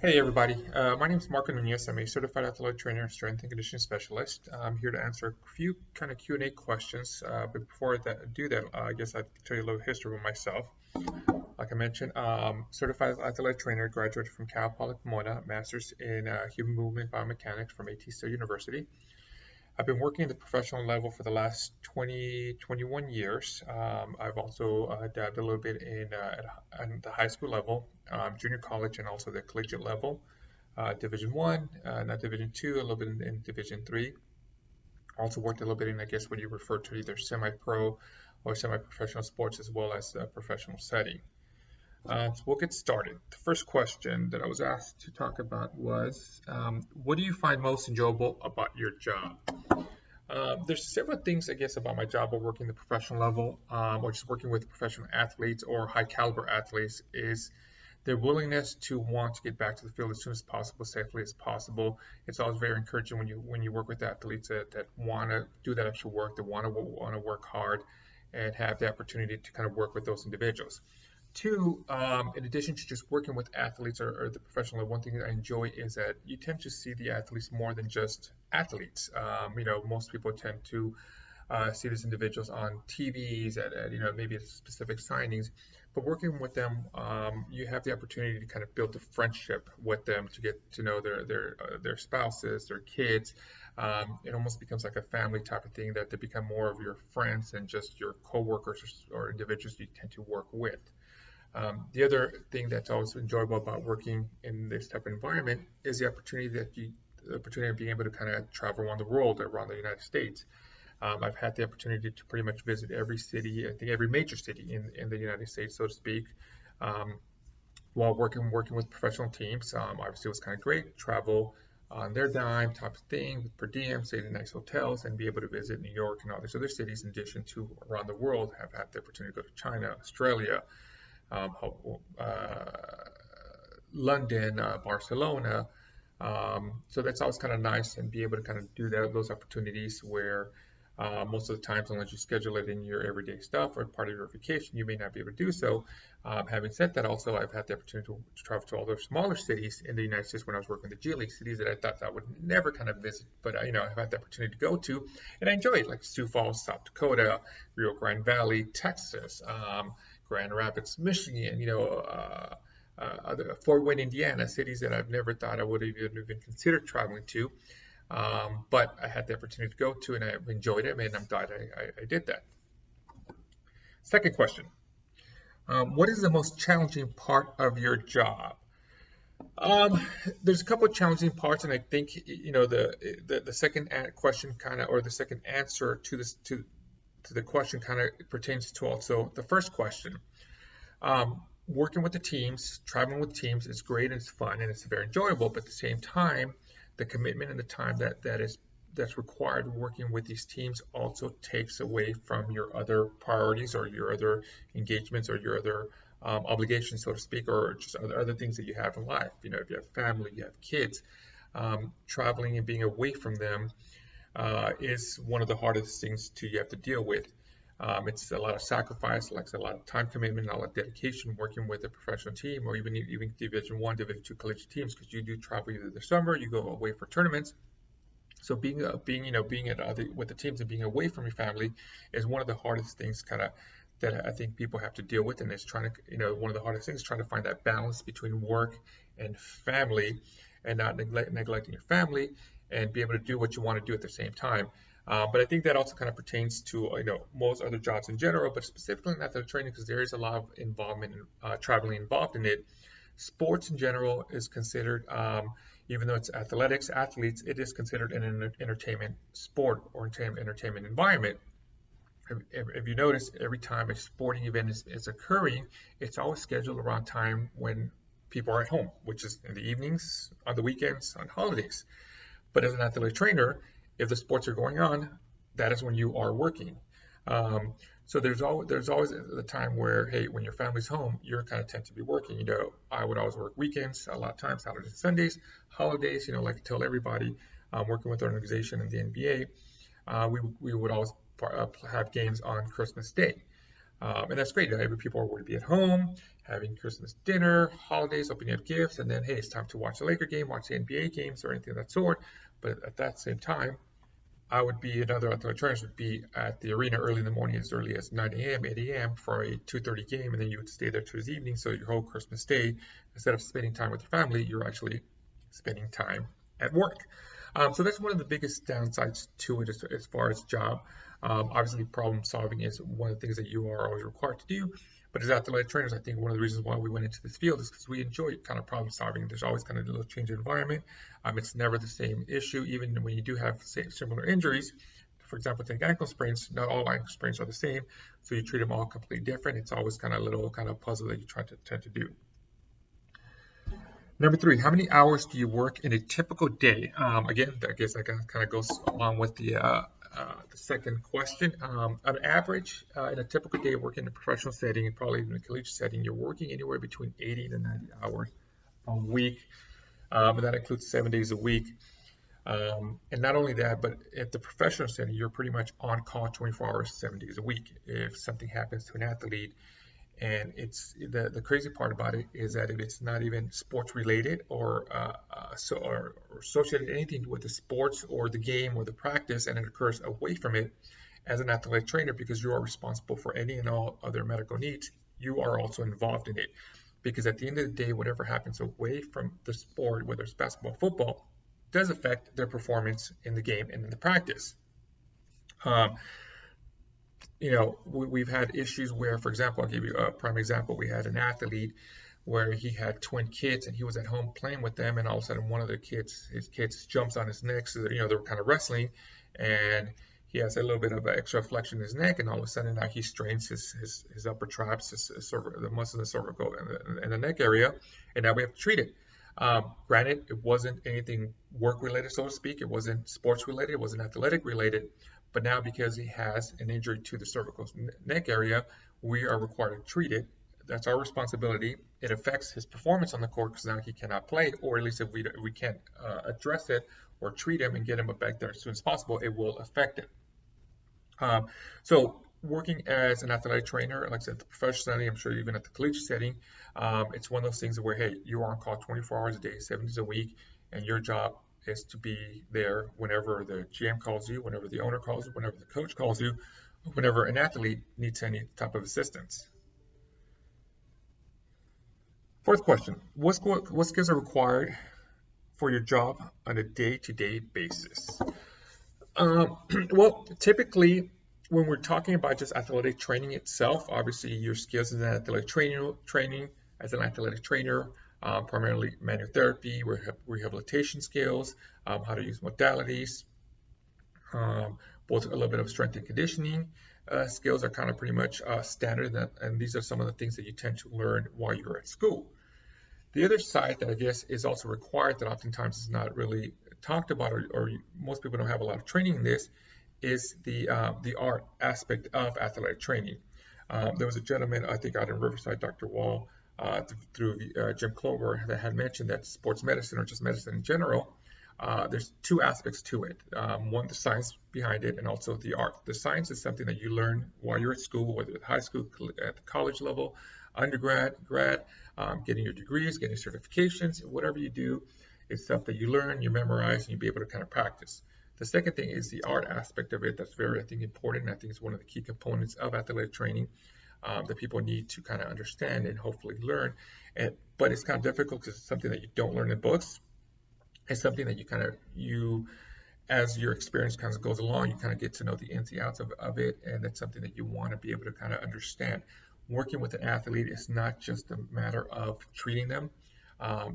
Hey everybody, my name is Marco Nunez. I'm a certified athletic trainer and strength and conditioning specialist. I'm here to answer a few kind of Q&A questions. But before I guess I'd tell you a little history of myself. Like I mentioned, certified athletic trainer, graduated from Cal Poly Pomona, master's in human movement biomechanics from AT Still University. I've been working at the professional level for the last 21 years. I've also dabbed a little bit at the high school level, junior college, and also the collegiate level, Division One, not Division Two, a little bit in Division Three. Also worked a little bit in, I guess, what you refer to either semi-pro or semi-professional sports as well as a professional setting. So we'll get started. The first question that I was asked to talk about was, what do you find most enjoyable about your job? There's several things, I guess, about my job of working the professional level, or just working with professional athletes or high caliber athletes, is their willingness to want to get back to the field as soon as possible, safely as possible. It's always very encouraging when you work with athletes that want to do that extra work, that want to work hard, and have the opportunity to kind of work with those individuals. Two, in addition to just working with athletes or the professional level, one thing that I enjoy is that you tend to see the athletes more than just athletes. Most people tend to see these individuals on TVs at maybe at specific signings, but working with them, you have the opportunity to kind of build a friendship with them, to get to know their spouses, their kids. It almost becomes like a family type of thing, that they become more of your friends than just your coworkers or individuals you tend to work with. The other thing that's always enjoyable about working in this type of environment is the opportunity of being able to kind of travel around the world, around the United States. I've had the opportunity to pretty much visit every city, I think every major city in the United States, so to speak, while working with professional teams. Obviously, it was kind of great. Travel on their dime type of thing, with per diem, stay in nice hotels, and be able to visit New York and all these other cities in addition to around the world. Have had the opportunity to go to China, Australia, um, London, Barcelona. So that's always kind of nice, and be able to kind of do those opportunities where most of the times, unless you schedule it in your everyday stuff or part of your vacation, you may not be able to do so. Having said that, also I've had the opportunity to travel to all those smaller cities in the United States when I was working the G League, cities that I thought I would never kind of visit, but I've had the opportunity to go to, and I enjoy it, like Sioux Falls, South Dakota, Rio Grande Valley, Texas, Grand Rapids, Michigan, Fort Wayne, Indiana, cities that I've never thought I would have even considered traveling to. But I had the opportunity to go to, and I enjoyed it, and I'm glad I did that. Second question. What is the most challenging part of your job? Um, there's a couple of challenging parts, and I think the second question kind of, or the second answer to this to the question kind of pertains to also the first question. Working with the teams, traveling with teams is great and it's fun and it's very enjoyable, but at the same time, the commitment and the time that's required working with these teams also takes away from your other priorities or your other engagements or your other obligations, so to speak, or just other things that you have in life. If you have family, you have kids, traveling and being away from them is one of the hardest things you have to deal with. It's a lot of sacrifice, like a lot of time commitment, a lot of dedication working with a professional team, or even Division One, Division Two collegiate teams, because you do travel either the summer, you go away for tournaments. So being with the teams and being away from your family is one of the hardest things kind of that I think people have to deal with, and it's trying to one of the hardest things, trying to find that balance between work and family, and not neglecting your family, and be able to do what you want to do at the same time. But I think that also kind of pertains to most other jobs in general, but specifically in athletic training, because there is a lot of involvement in traveling involved in it. Sports in general is considered, even though it's athletes, it is considered an entertainment sport or entertainment environment. If you notice, every time a sporting event is occurring, it's always scheduled around time when people are at home, which is in the evenings, on the weekends, on holidays. But as an athletic trainer, if the sports are going on, that is when you are working. So there's always the time where, hey, when your family's home, you're kind of tend to be working. I would always work weekends, a lot of times, Saturdays and Sundays, holidays. Like I tell everybody, working with our organization in the NBA, we would always have games on Christmas Day. And that's great. Every people are going to be at home, having Christmas dinner, holidays, opening up gifts, and then, hey, it's time to watch the Laker game, watch the NBA games, or anything of that sort. But at that same time, I would be, another athletic trainers would be at the arena early in the morning, as early as 9 a.m., 8 a.m. for a 2:30 game, and then you would stay there to the evening. So your whole Christmas day, instead of spending time with your family, you're actually spending time at work. So that's one of the biggest downsides to it as far as job. Obviously, problem solving is one of the things that you are always required to do. But as athletic trainers, I think one of the reasons why we went into this field is because we enjoy kind of problem solving. There's always kind of a little change of environment. It's never the same issue, even when you do have similar injuries. For example, take ankle sprains. Not all ankle sprains are the same, so you treat them all completely different. It's always kind of a little kind of puzzle that you tend to do. Number 3, how many hours do you work in a typical day? Again, I guess that kind of goes along with the second question. On average, in a typical day working in a professional setting and probably in a collegiate setting, you're working anywhere between 80 to 90 hours a week. And that includes 7 days a week. And not only that, but at the professional setting, you're pretty much on call 24 hours, 7 days a week. If something happens to an athlete, and it's the crazy part about it is that if it's not even sports related or associated anything with the sports or the game or the practice, and it occurs away from it, as an athletic trainer, because you are responsible for any and all other medical needs, you are also involved in it. Because at the end of the day, whatever happens away from the sport, whether it's basketball, football, does affect their performance in the game and in the practice. We've had issues where, for example, I'll give you a prime example. We had an athlete where he had twin kids and he was at home playing with them, and all of a sudden one of his kids jumps on his neck. So they were kind of wrestling, and he has a little bit of extra flexion in his neck, and all of a sudden now he strains his upper traps, the muscles in the cervical and the neck area, and now we have to treat it. Granted, it wasn't anything work related, so to speak. It wasn't sports related. It wasn't athletic related. But now, because he has an injury to the cervical neck area, we are required to treat it. That's our responsibility. It affects his performance on the court because now he cannot play, or at least if we can't address it or treat him and get him back there as soon as possible, it will affect it. So working as an athletic trainer, like I said, the professional setting, I'm sure even at the collegiate setting, it's one of those things where, hey, you are on call 24 hours a day, 7 days a week, and your job is to be there whenever the GM calls you, whenever the owner calls you, whenever the coach calls you, whenever an athlete needs any type of assistance. Fourth question, what skills are required for your job on a day-to-day basis? Well, typically, when we're talking about just athletic training itself, obviously your skills as an athletic training as an athletic trainer, primarily manual therapy, rehabilitation skills, how to use modalities, both a little bit of strength and conditioning skills are kind of pretty much standard, and these are some of the things that you tend to learn while you're at school. The other side that I guess is also required that oftentimes is not really talked about, or most people don't have a lot of training in this, is the art aspect of athletic training. There was a gentleman, I think out in Riverside, Dr. Wall, through Jim Clover, that had mentioned that sports medicine, or just medicine in general, there's two aspects to it. One, the science behind it, and also the art. The science is something that you learn while you're at school, whether at high school, at the college level, undergrad, grad, getting your degrees, getting certifications, whatever you do, it's stuff that you learn, you memorize, and you'll be able to kind of practice. The second thing is the art aspect of it. That's very, I think, important. I think it's one of the key components of athletic training that people need to kind of understand and hopefully learn. But it's kind of difficult because it's something that you don't learn in books. It's something that you as your experience kind of goes along, you kind of get to know the ins and outs of it, and it's something that you want to be able to kind of understand. Working with an athlete is not just a matter of treating them,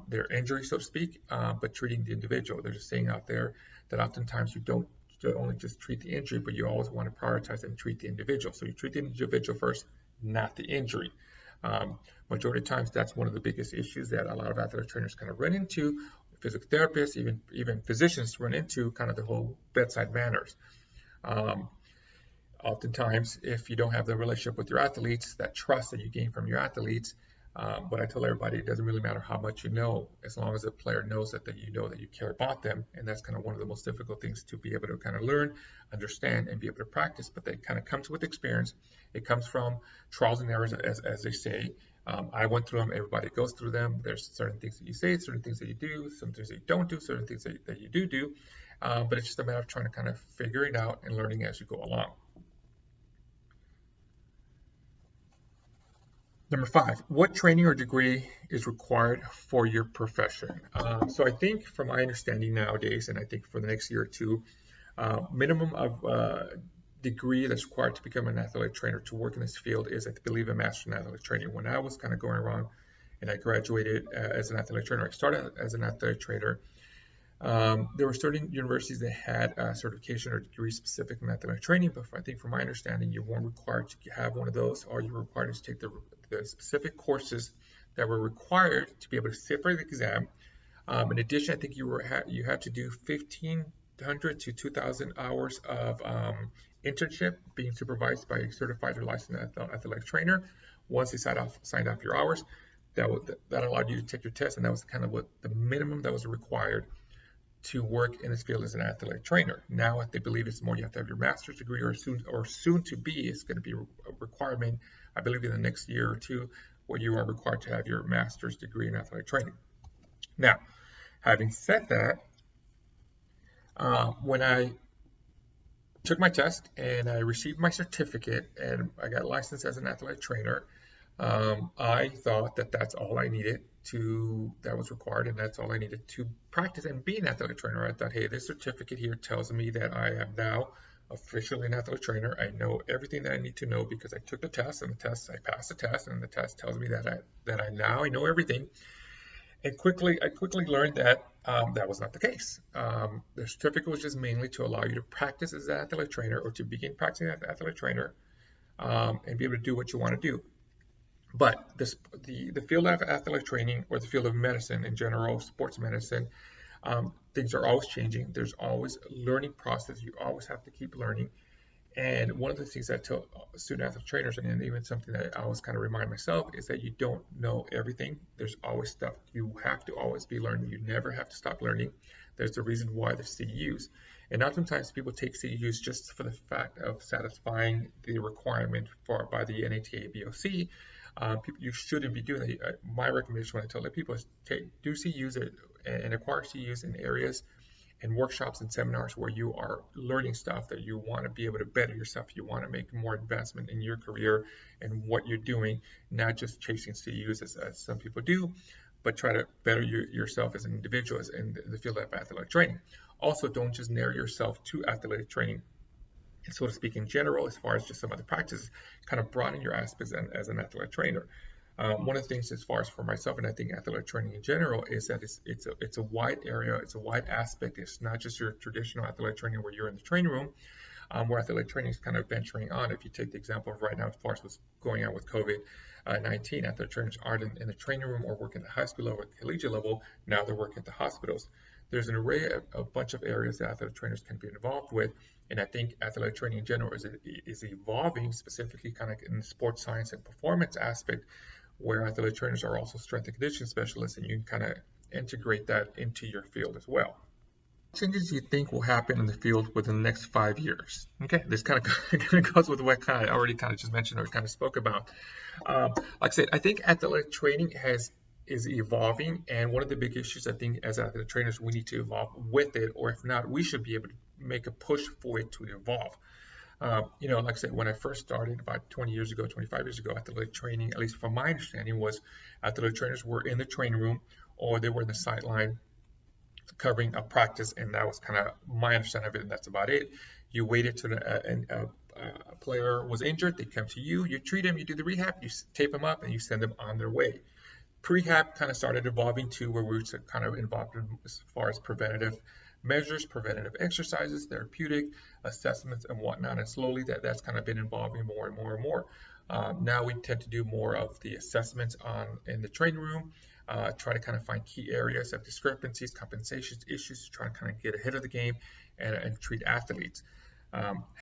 their injury, so to speak, but treating the individual. There's a saying out there that oftentimes you don't only just treat the injury, but you always want to prioritize and treat the individual. So you treat the individual first, not the injury. Majority of times, that's one of the biggest issues that a lot of athletic trainers kind of run into. Physical therapists, even physicians run into kind of the whole bedside manners. Oftentimes, if you don't have the relationship with your athletes, that trust that you gain from your athletes, But I tell everybody it doesn't really matter how much you know, as long as the player knows that you know that you care about them. And that's kind of one of the most difficult things to be able to kind of learn, understand, and be able to practice. But that kind of comes with experience. It comes from trials and errors, as they say. I went through them. Everybody goes through them. There's certain things that you say, certain things that you do, some things that you don't do, certain things that you do. But it's just a matter of trying to kind of figure it out and learning as you go along. Number 5, what training or degree is required for your profession? So I think from my understanding nowadays, and I think for the next year or two, minimum of degree that's required to become an athletic trainer to work in this field is, I believe, a master's in athletic training. When I was kind of going around and I graduated as an athletic trainer, I started as an athletic trainer. There were certain universities that had certification or degree specific in athletic training, but I think from my understanding, you weren't required to have one of those, or you were required to take the specific courses that were required to be able to sit for the exam. In addition, I think you had to do 1,500 to 2,000 hours of internship being supervised by a certified or licensed athletic trainer. Once they signed off your hours, that allowed you to take your test, and that was kind of what the minimum that was required to work in this field as an athletic trainer. Now, they believe it's more, you have to have your master's degree, or soon to be, it's going to be a requirement, I believe, in the next year or two, where you are required to have your master's degree in athletic training. Now, having said that, when I took my test and I received my certificate and I got licensed as an athletic trainer, I thought that that's all I needed that was required, and that's all I needed to practice and be an athletic trainer. I thought, hey, this certificate here tells me that I am now officially an athletic trainer. I know everything that I need to know because I took the test, and I passed the test, and the test tells me that I know everything. And I quickly learned that that was not the case. The certificate was just mainly to allow you to practice as an athletic trainer, or to begin practicing as an athletic trainer, and be able to do what you want to do. But the field of athletic training, or the field of medicine in general, sports medicine, things are always changing. There's always a learning process. You always have to keep learning. And one of the things I tell student athlete trainers, and even something that I always kind of remind myself, is that you don't know everything. There's always stuff you have to always be learning. You never have to stop learning. There's a reason why there's CEUs. And oftentimes people take CEUs just for the fact of satisfying the requirement by the NATA BOC. You shouldn't be doing that. My recommendation when I tell people is do CEUs and acquire CEUs in areas and workshops and seminars where you are learning stuff that you want to be able to better yourself. You want to make more investment in your career and what you're doing, not just chasing CEUs as some people do, but try to better yourself as an individual in the field of athletic training. Also, don't just narrow yourself to athletic training, and so to speak, in general, as far as just some other practices, kind of broaden your aspects as an athletic trainer. One of the things, as far as for myself, and I think athletic training in general, is that it's a wide area, it's a wide aspect. It's not just your traditional athletic training where you're in the training room, where athletic training is kind of venturing on. If you take the example of right now, as far as what's going on with COVID-19, athletic trainers aren't in the training room or working at the high school level, at the collegiate level. Now they're working at the hospitals. There's an array of a bunch of areas that athletic trainers can be involved with, and I think athletic training in general is evolving, specifically kind of in the sports science and performance aspect, where athletic trainers are also strength and conditioning specialists, and you can kind of integrate that into your field as well. What changes do you think will happen in the field within the next 5 years? Okay, this kind of goes with what I already kind of just mentioned or kind of spoke about. Like I said, I think athletic training is evolving, and one of the big issues I think as athletic trainers we need to evolve with it, or if not, we should be able to make a push for it to evolve. Like I said, when I first started about 20 years ago, 25 years ago, athletic training, at least from my understanding, was athletic trainers were in the training room or they were in the sideline covering a practice, and that was kind of my understanding of it, and that's about it. You waited till a player was injured, they come to you, you treat him, you do the rehab, you tape them up, and you send them on their way. Prehab kind of started evolving to where we were kind of involved as far as preventative measures, preventative exercises, therapeutic assessments, and whatnot. And slowly that's kind of been evolving more and more and more. Now we tend to do more of the assessments in the training room, try to kind of find key areas of discrepancies, compensations, issues, to try to kind of get ahead of the game and treat athletes.